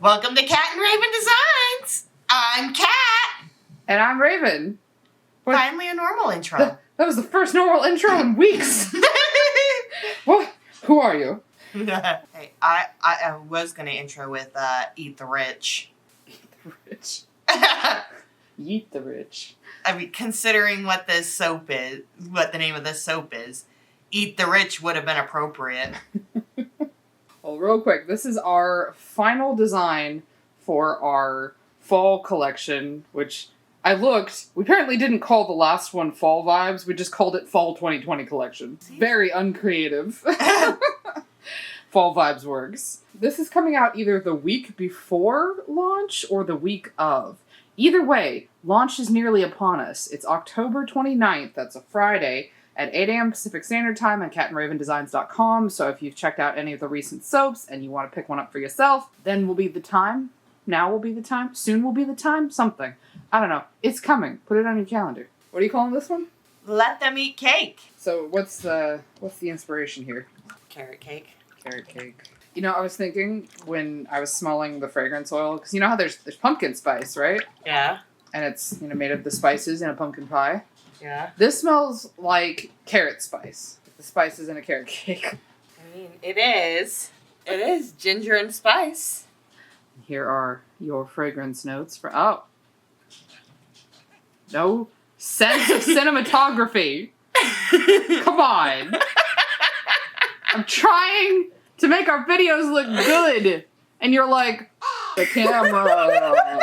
Welcome to Cat and Raven Designs. I'm Cat. And I'm Raven. What? Finally a normal intro. That was the first normal intro in weeks. What? Who are you? Hey, I was going to intro with Eat the Rich. Eat the Rich. Eat the Rich. I mean, considering what this soap is, what the name of this soap is, Eat the Rich would have been appropriate. Well, real quick, this is our final design for our fall collection, which I looked. We apparently didn't call the last one Fall Vibes. We just called it Fall 2020 Collection. Very uncreative. Fall Vibes works. This is coming out either the week before launch or the week of. Either way, launch is nearly upon us. It's October 29th. That's a Friday. At 8 a.m. Pacific Standard Time on catandravendesigns.com. So if you've checked out any of the recent soaps and you want to pick one up for yourself, then will be the time. Now will be the time. Soon will be the time. Something. I don't know. It's coming. Put it on your calendar. What are you calling this one? Let them eat cake. So what's the inspiration here? Carrot cake. Carrot cake. You know, I was thinking when I was smelling the fragrance oil, because you know how there's pumpkin spice, right? Yeah. And it's, made of the spices in a pumpkin pie. Yeah. This smells like carrot spice. The spices in a carrot cake. I mean, it is. It is ginger and spice. Here are your fragrance notes for... No sense of cinematography. Come on. I'm trying to make our videos look good. And you're like, the camera...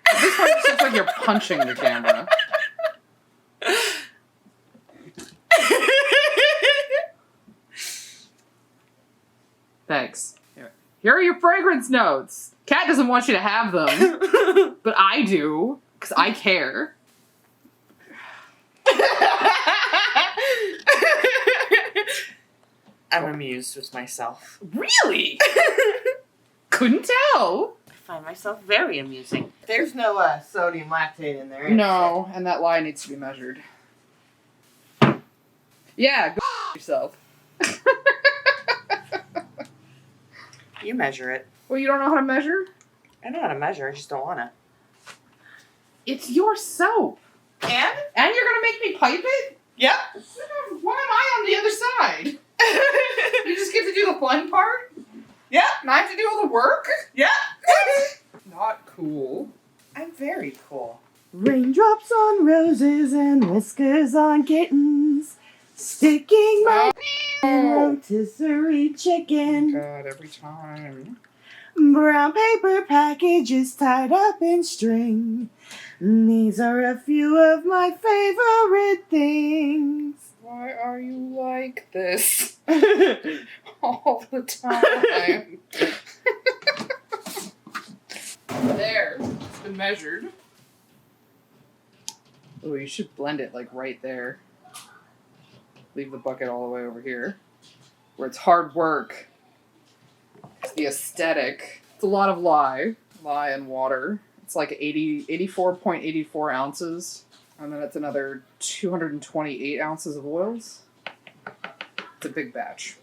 At this point, it looks like you're punching the camera. Thanks. Here are your fragrance notes. Kat doesn't want you to have them, but I do, because I care. I'm amused with myself. Really? Couldn't tell. I find myself very amusing. There's no sodium lactate in there. No, and that lie needs to be measured. Yeah, go yourself. You measure it. Well, you don't know how to measure? I know how to measure, I just don't want to. It's your soap. And? And you're gonna make me pipe it? Yep. Why am I on the other side? You just get to do the fun part? Yep. And I have to do all the work? Yep. Not cool. I'm very cool. Raindrops on roses and whiskers on kittens. Sticking my rotisserie chicken. God, every time. Brown paper packages tied up in string. These are a few of my favorite things. Why are you like this? All the time. There. It's been measured. Oh, you should blend it like right there. Leave the bucket all the way over here. Where it's hard work. It's the aesthetic. It's a lot of lye. Lye and water. It's like 84.84 ounces. And then it's another 228 ounces of oils. It's a big batch.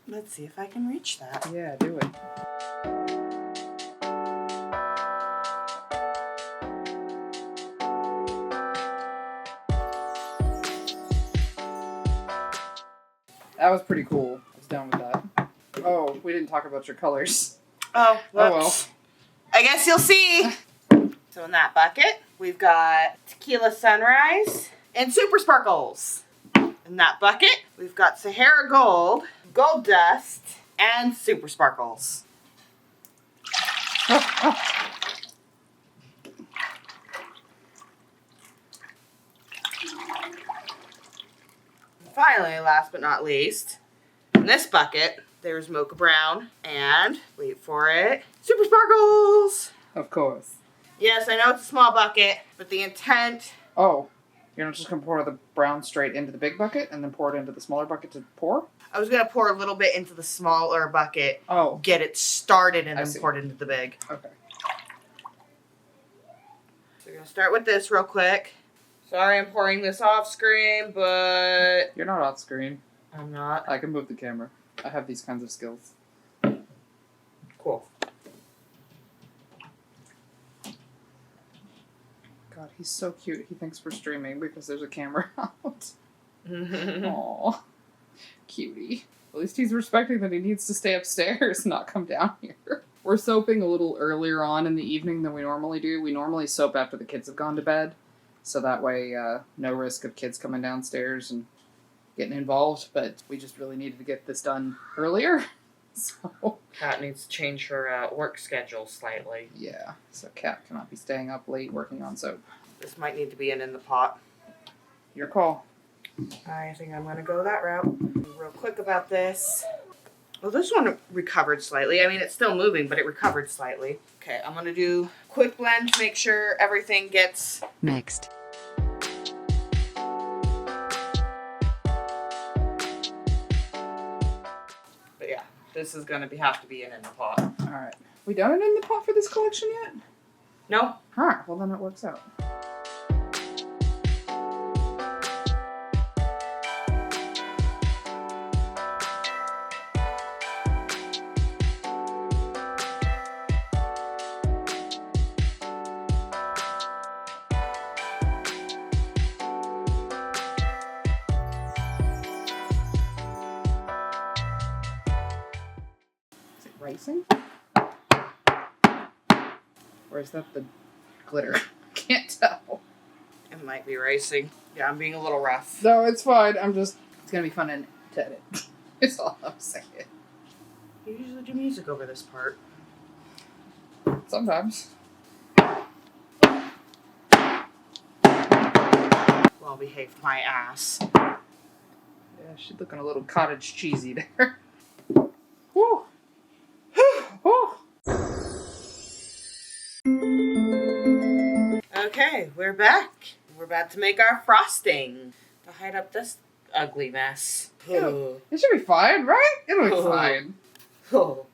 Let's see if I can reach that. Yeah, do it. That was pretty cool. I was down with that. Oh, we didn't talk about your colors. Oh, Oh well. I guess you'll see. So in that bucket, we've got Tequila Sunrise and Super Sparkles. In that bucket, we've got Sahara Gold, Gold Dust, and Super Sparkles. Finally, last but not least, in this bucket, there's Mocha Brown and, wait for it, Super Sparkles! Of course. Yes, I know it's a small bucket, but the intent... Oh, you're not just going to pour the brown straight into the big bucket and then pour it into the smaller bucket to pour? I was going to pour a little bit into the smaller bucket, get it started, and then pour it into the big. Okay. So we're going to start with this real quick. Sorry I'm pouring this off screen, but... You're not off screen. I'm not. I can move the camera. I have these kinds of skills. Cool. God, he's so cute. He thinks we're streaming because there's a camera out. Aww. Cutie. At least he's respecting that he needs to stay upstairs, not come down here. We're soaping a little earlier on in the evening than we normally do. We normally soap after the kids have gone to bed. So that way, no risk of kids coming downstairs and getting involved. But we just really needed to get this done earlier. So Kat needs to change her work schedule slightly. yeah, so Kat cannot be staying up late working on soap. This might need to be in the pot. Your call. I think I'm going to go that route. Be real quick about this. Well, this one recovered slightly. I mean, it's still moving, but it recovered slightly. Okay, I'm going to do quick blend to make sure everything gets mixed. But yeah, this is going to have to be in the pot. All right. We done it in the pot for this collection yet? No? All right. Well, then it works out. Is it racing? Or is that the glitter? I can't tell. It might be racing. Yeah, I'm being a little rough. No, it's fine. It's going to be fun to edit. It's all I'm saying. You usually do music over this part. Sometimes. Well behaved my ass. Yeah, she's looking a little cottage cheesy there. Woo! Woo! Okay, we're back. We're about to make our frosting to hide up this ugly mess. It should be fine, right? It'll be fine. Oh.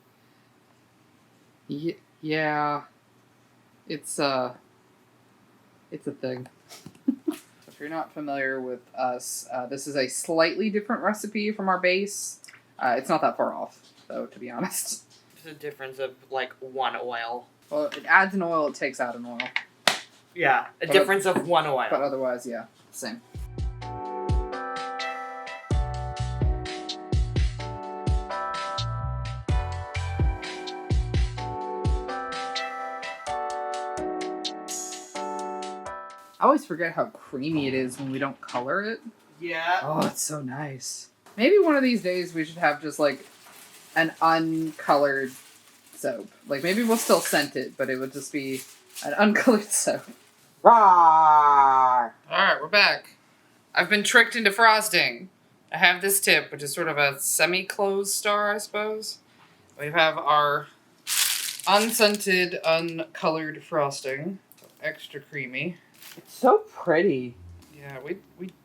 Yeah. It's a thing. If you're not familiar with us, this is a slightly different recipe from our base. It's not that far off, though, to be honest. There's a difference of like one oil. Well, it adds an oil, it takes out an oil. Yeah, a difference of one oil. But otherwise, yeah, same. I always forget how creamy it is when we don't color it. Yeah. Oh, it's so nice. Maybe one of these days we should have just like an uncolored soap. Like maybe we'll still scent it, but it would just be an uncolored soap. Rawr. Alright, we're back. I've been tricked into frosting. I have this tip, which is sort of a semi-closed star, I suppose. We have our unscented, uncolored frosting. Extra creamy. It's so pretty. Yeah, we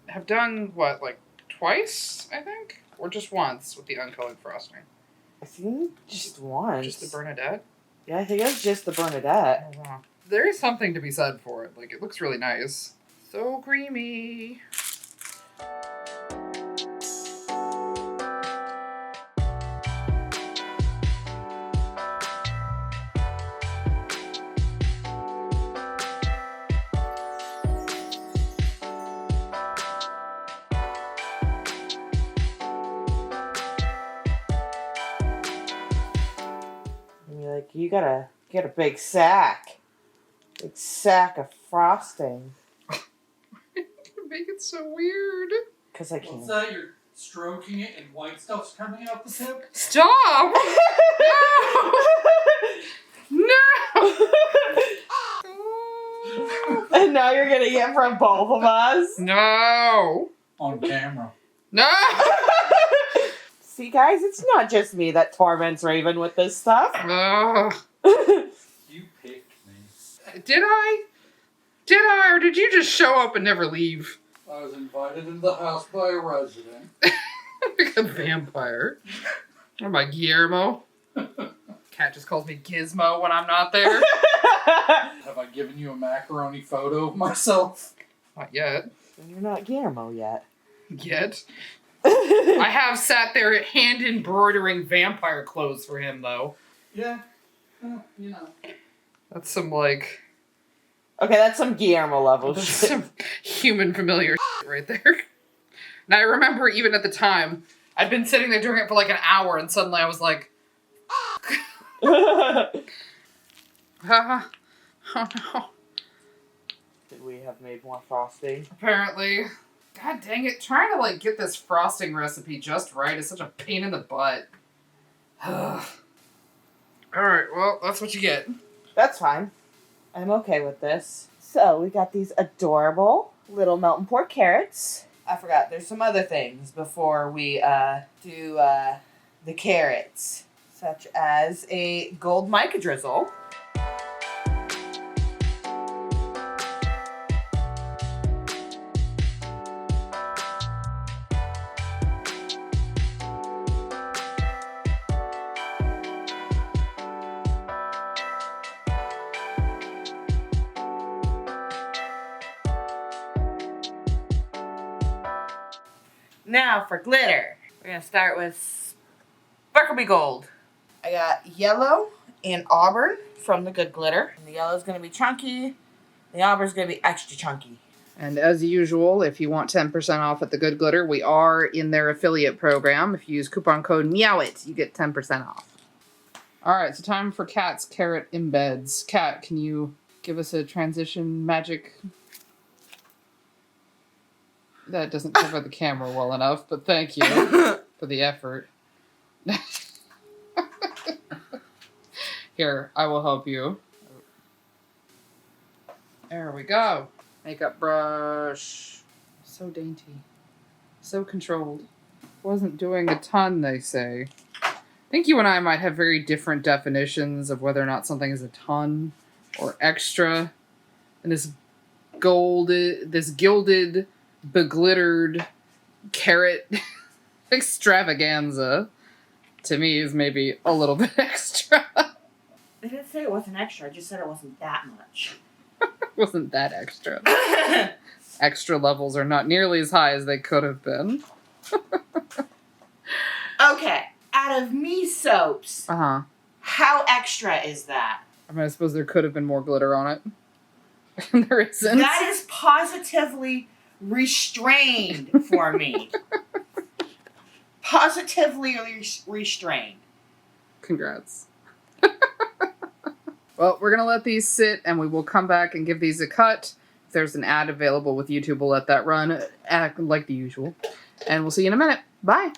have done, what, like twice, I think? Or just once with the uncolored frosting? I think just once. Just the Bernadette? Yeah, I think it was just the Bernadette. Oh, wow. There is something to be said for it. Like, it looks really nice. So creamy. And you're like, you gotta get a big sack. Big sack of frosting. Make it so weird. Because I can't. What's that? You're stroking it and white stuff's coming out the tip? Stop! No! No! And now you're gonna get from both of us. No! On camera. No! See, guys, it's not just me that torments Raven with this stuff. Ugh. You picked me. Did I? Did I? Or did you just show up and never leave? I was invited into the house by a resident. Like a vampire. What am I, Guillermo? Cat just calls me Gizmo when I'm not there. Have I given you a macaroni photo of myself? Not yet. You're not Guillermo yet. Yet. I have sat there hand embroidering vampire clothes for him, though. Yeah. Well, you know. That's some, like... Okay, that's some Guillermo level That's shit. some human familiar shit right there. And I remember even at the time, I'd been sitting there doing it for like an hour, and suddenly I was like, haha. Oh no. Could we have made more frosting? Apparently. God dang it, trying to like get this frosting recipe just right is such a pain in the butt. Alright, well, that's what you get. That's fine. I'm okay with this. So, we got these adorable little melt and pour carrots. I forgot, there's some other things before we do the carrots, such as a gold mica drizzle. Now for glitter. We're going to start with Sparkle Gold. I got yellow and auburn from the Good Glitter. And the yellow is going to be chunky. The auburn is going to be extra chunky. And as usual, if you want 10% off at the Good Glitter, we are in their affiliate program. If you use coupon code MEOWIT, you get 10% off. Alright, so time for Kat's carrot embeds. Kat, can you give us a transition magic? That doesn't cover the camera well enough, but thank you for the effort. Here, I will help you. There we go. Makeup brush. So dainty. So controlled. Wasn't doing a ton, they say. I think you and I might have very different definitions of whether or not something is a ton or extra. And this gilded, beglittered carrot extravaganza to me is maybe a little bit extra. I didn't say it wasn't extra, I just said it wasn't that much. Wasn't that extra. Extra levels are not nearly as high as they could have been. Okay, out of me soaps, Uh-huh. how extra is that? I mean, I suppose there could have been more glitter on it. There isn't. That is positively restrained for me. Positively restrained. Congrats. Well, we're going to let these sit, and we will come back and give these a cut. If there's an ad available with YouTube, we'll let that run like the usual. And we'll see you in a minute. Bye.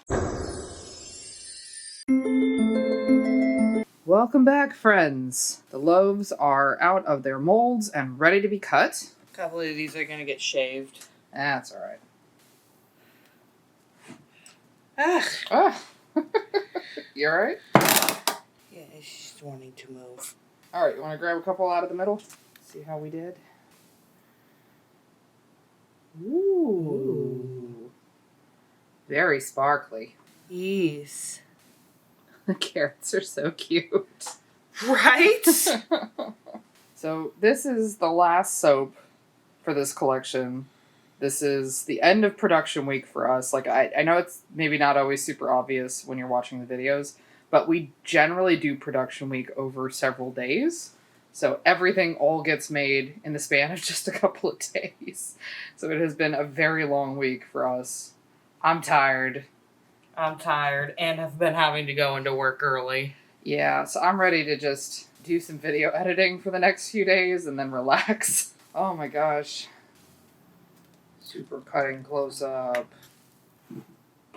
Welcome back, friends. The loaves are out of their molds and ready to be cut. A couple of these are going to get shaved. That's all right. Ugh. Ah. You all right? Yeah, she's wanting to move. All right, you want to grab a couple out of the middle? See how we did? Ooh. Very sparkly. Yes. The carrots are so cute. Right? So this is the last soap for this collection. This is the end of production week for us. Like, I know it's maybe not always super obvious when you're watching the videos, but we generally do production week over several days. So everything all gets made in the span of just a couple of days. So it has been a very long week for us. I'm tired. I'm tired and have been having to go into work early. Yeah, so I'm ready to just do some video editing for the next few days and then relax. Oh my gosh. Super cutting close up.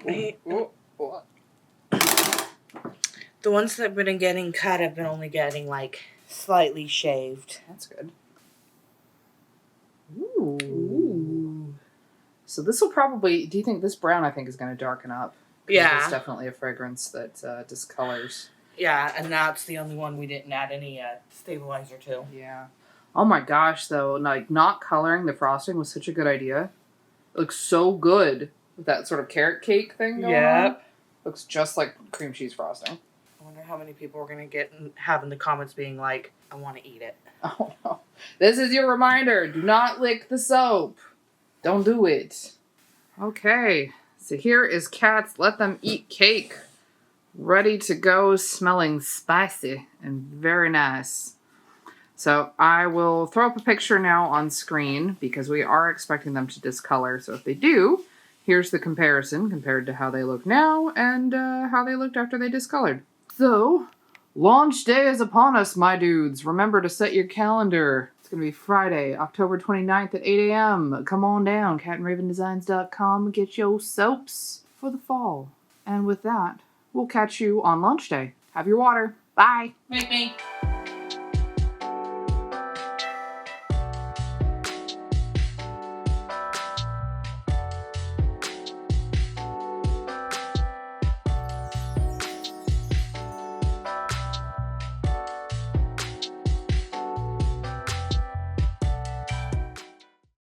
Ooh, what? The ones that have been getting cut have been only getting, like, slightly shaved. That's good. Ooh. So this will probably... Do you think this brown, I think, is going to darken up? Yeah. It's definitely a fragrance that discolors. Yeah, and that's the only one we didn't add any stabilizer to. Yeah. Oh my gosh, though. Like, not coloring the frosting was such a good idea. It looks so good with that sort of carrot cake thing going on. Looks just like cream cheese frosting. I wonder how many people are going to have in the comments being like, I want to eat it. Oh no. This is your reminder. Do not lick the soap. Don't do it. Okay. So here is Cat's Let Them Eat Cake. Ready to go, smelling spicy and very nice. So I will throw up a picture now on screen because we are expecting them to discolor. So if they do, here's the comparison compared to how they look now and how they looked after they discolored. So, launch day is upon us, my dudes. Remember to set your calendar. It's going to be Friday, October 29th at 8 a.m. Come on down, catandravendesigns.com. Get your soaps for the fall. And with that, we'll catch you on launch day. Have your water. Bye. Make me.